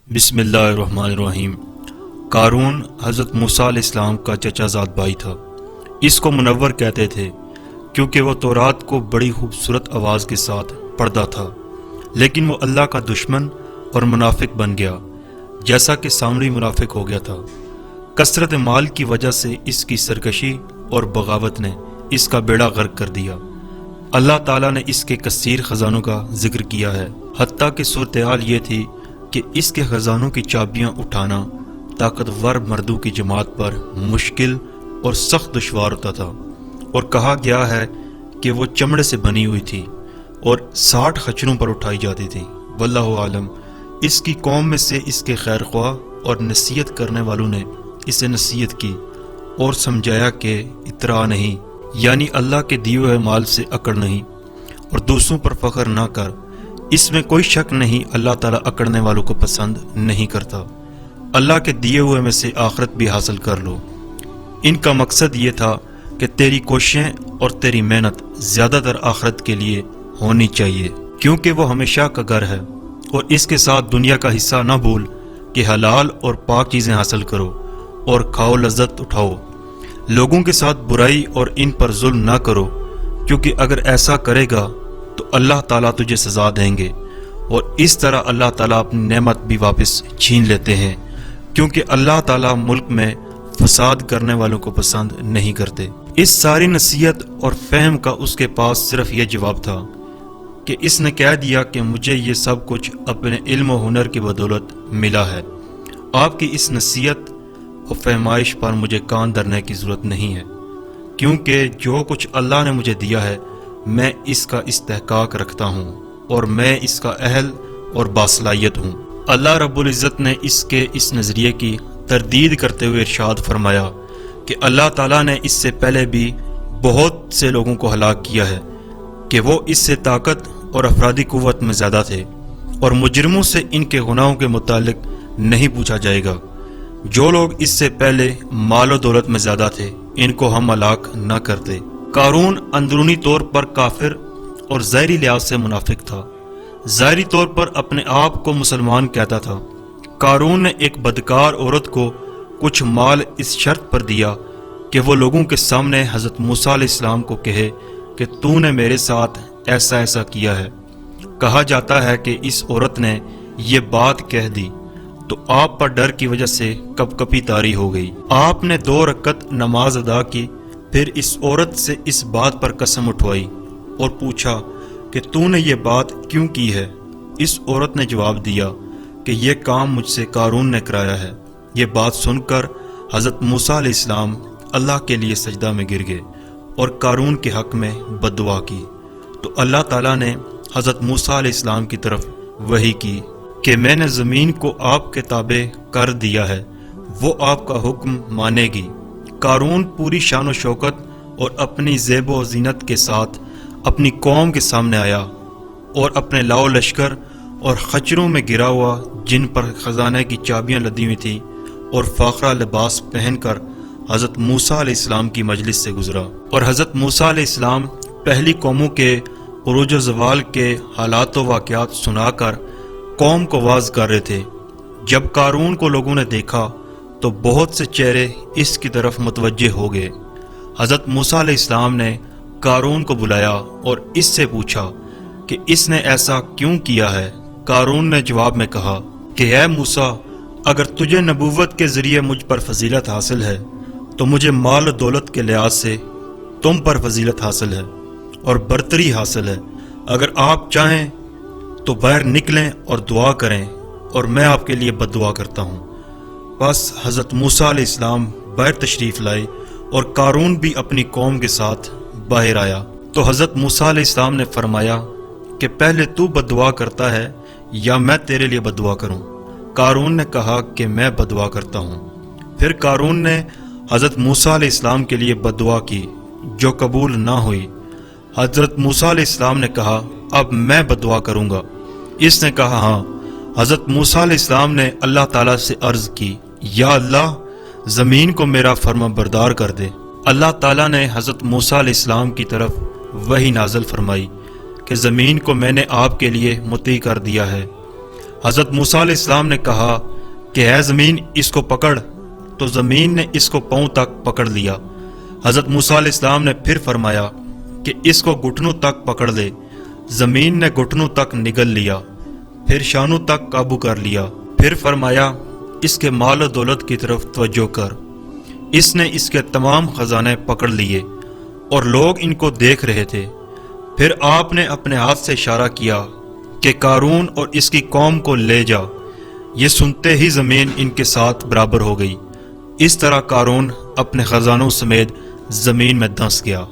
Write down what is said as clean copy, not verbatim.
بسم اللہ الرحمن الرحیم۔ قارون حضرت موسیٰ علیہ السلام کا چچا زاد بھائی تھا۔ اس کو منور کہتے تھے کیونکہ وہ تورات کو بڑی خوبصورت آواز کے ساتھ پڑھتا تھا، لیکن وہ اللہ کا دشمن اور منافق بن گیا، جیسا کہ سامری منافق ہو گیا تھا۔ کثرت مال کی وجہ سے اس کی سرکشی اور بغاوت نے اس کا بیڑا غرق کر دیا۔ اللہ تعالیٰ نے اس کے کثیر خزانوں کا ذکر کیا ہے، حتیٰ کہ صورتحال یہ تھی کہ اس کے خزانوں کی چابیاں اٹھانا طاقتور مردوں کی جماعت پر مشکل اور سخت دشوار ہوتا تھا، اور کہا گیا ہے کہ وہ چمڑے سے بنی ہوئی تھی اور 60 خچروں پر اٹھائی جاتی تھی۔ واللہ عالم۔ اس کی قوم میں سے اس کے خیر خواہ اور نصیحت کرنے والوں نے اسے نصیحت کی اور سمجھایا کہ اطراء نہیں، یعنی اللہ کے دیے ہوئے مال سے اکڑ نہیں، اور دوسروں پر فخر نہ کر، اس میں کوئی شک نہیں اللہ تعالیٰ اکڑنے والوں کو پسند نہیں کرتا۔ اللہ کے دیے ہوئے میں سے آخرت بھی حاصل کر لو۔ ان کا مقصد یہ تھا کہ تیری کوششیں اور تیری محنت زیادہ تر آخرت کے لیے ہونی چاہیے، کیونکہ وہ ہمیشہ کا گھر ہے، اور اس کے ساتھ دنیا کا حصہ نہ بھول کہ حلال اور پاک چیزیں حاصل کرو اور کھاؤ، لذت اٹھاؤ۔ لوگوں کے ساتھ برائی اور ان پر ظلم نہ کرو، کیونکہ اگر ایسا کرے گا تو اللہ تعالیٰ تجھے سزا دیں گے، اور اس طرح اللہ تعالیٰ اپنی نعمت بھی واپس چھین لیتے ہیں، کیونکہ اللہ تعالیٰ ملک میں فساد کرنے والوں کو پسند نہیں کرتے۔ اس ساری نصیحت اور فہم کا اس کے پاس صرف یہ جواب تھا کہ اس نے کہہ دیا کہ مجھے یہ سب کچھ اپنے علم و ہنر کی بدولت ملا ہے۔ آپ کی اس نصیحت اور فہمائش پر مجھے کان دھرنے کی ضرورت نہیں ہے، کیونکہ جو کچھ اللہ نے مجھے دیا ہے میں اس کا استحقاق رکھتا ہوں، اور میں اس کا اہل اور باصلاحیت ہوں۔ اللہ رب العزت نے اس کے اس نظریے کی تردید کرتے ہوئے ارشاد فرمایا کہ اللہ تعالیٰ نے اس سے پہلے بھی بہت سے لوگوں کو ہلاک کیا ہے کہ وہ اس سے طاقت اور افرادی قوت میں زیادہ تھے، اور مجرموں سے ان کے گناہوں کے متعلق نہیں پوچھا جائے گا۔ جو لوگ اس سے پہلے مال و دولت میں زیادہ تھے ان کو ہم ہلاک نہ کرتے۔ قارون اندرونی طور پر کافر اور ظاہری لحاظ سے منافق تھا۔ ظاہری طور پر اپنے آپ کو مسلمان کہتا تھا۔ قارون نے ایک بدکار عورت کو کچھ مال اس شرط پر دیا کہ وہ لوگوں کے سامنے حضرت موسیٰ علیہ السلام کو کہے کہ تو نے میرے ساتھ ایسا ایسا کیا ہے۔ کہا جاتا ہے کہ اس عورت نے یہ بات کہہ دی تو آپ پر ڈر کی وجہ سے کپ کپی طاری ہو گئی۔ آپ نے 2 رکعت نماز ادا کی، پھر اس عورت سے اس بات پر قسم اٹھوائی اور پوچھا کہ تو نے یہ بات کیوں کی ہے؟ اس عورت نے جواب دیا کہ یہ کام مجھ سے قارون نے کرایا ہے۔ یہ بات سن کر حضرت موسیٰ علیہ السلام اللہ کے لیے سجدہ میں گر گئے اور قارون کے حق میں بد دعا کی، تو اللہ تعالیٰ نے حضرت موسیٰ علیہ السلام کی طرف وحی کی کہ میں نے زمین کو آپ کے تابع کر دیا ہے، وہ آپ کا حکم مانے گی۔ قارون پوری شان و شوکت اور اپنی زیب و زینت کے ساتھ اپنی قوم کے سامنے آیا، اور اپنے لاؤ لشکر اور خچروں میں گرا ہوا جن پر خزانے کی چابیاں لدی ہوئی تھیں اور فاخرہ لباس پہن کر حضرت موسیٰ علیہ السلام کی مجلس سے گزرا، اور حضرت موسیٰ علیہ السلام پہلی قوموں کے عروج و زوال کے حالات و واقعات سنا کر قوم کو واعظ کر رہے تھے۔ جب قارون کو لوگوں نے دیکھا تو بہت سے چہرے اس کی طرف متوجہ ہو گئے۔ حضرت موسیٰ علیہ السلام نے قارون کو بلایا اور اس سے پوچھا کہ اس نے ایسا کیوں کیا ہے؟ قارون نے جواب میں کہا کہ اے موسیٰ، اگر تجھے نبوت کے ذریعے مجھ پر فضیلت حاصل ہے تو مجھے مال و دولت کے لحاظ سے تم پر فضیلت حاصل ہے اور برتری حاصل ہے۔ اگر آپ چاہیں تو باہر نکلیں اور دعا کریں، اور میں آپ کے لیے بد دعا کرتا ہوں۔ بس حضرت موسیٰ علیہ السلام باہر تشریف لائے اور قارون بھی اپنی قوم کے ساتھ باہر آیا، تو حضرت موسیٰ علیہ السلام نے فرمایا کہ پہلے تو بد دعا کرتا ہے یا میں تیرے لیے بد دعا کروں؟ قارون نے کہا کہ میں بد دعا کرتا ہوں۔ پھر قارون نے حضرت موسیٰ علیہ السلام کے لیے بد دعا کی جو قبول نہ ہوئی۔ حضرت موسیٰ علیہ السلام نے کہا اب میں بد دعا کروں گا۔ اس نے کہا ہاں۔ حضرت موسیٰ علیہ السلام نے اللہ تعالیٰ سے عرض کی یا اللہ، زمین کو میرا فرما بردار کر دے۔ اللہ تعالیٰ نے حضرت موسیٰ علیہ السلام کی طرف وحی نازل فرمائی کہ زمین کو میں نے آپ کے لیے مطیع کر دیا ہے۔ حضرت موسیٰ علیہ السلام نے کہا کہ اے زمین اس کو پکڑ، تو زمین نے اس کو پاؤں تک پکڑ لیا۔ حضرت موسیٰ علیہ السلام نے پھر فرمایا کہ اس کو گھٹنوں تک پکڑ لے۔ زمین نے گھٹنوں تک نگل لیا، پھر شانوں تک قابو کر لیا۔ پھر فرمایا اس کے مال و دولت کی طرف توجہ کر۔ اس نے اس کے تمام خزانے پکڑ لیے اور لوگ ان کو دیکھ رہے تھے۔ پھر آپ نے اپنے ہاتھ سے اشارہ کیا کہ قارون اور اس کی قوم کو لے جا۔ یہ سنتے ہی زمین ان کے ساتھ برابر ہو گئی۔ اس طرح قارون اپنے خزانوں سمیت زمین میں دھنس گیا۔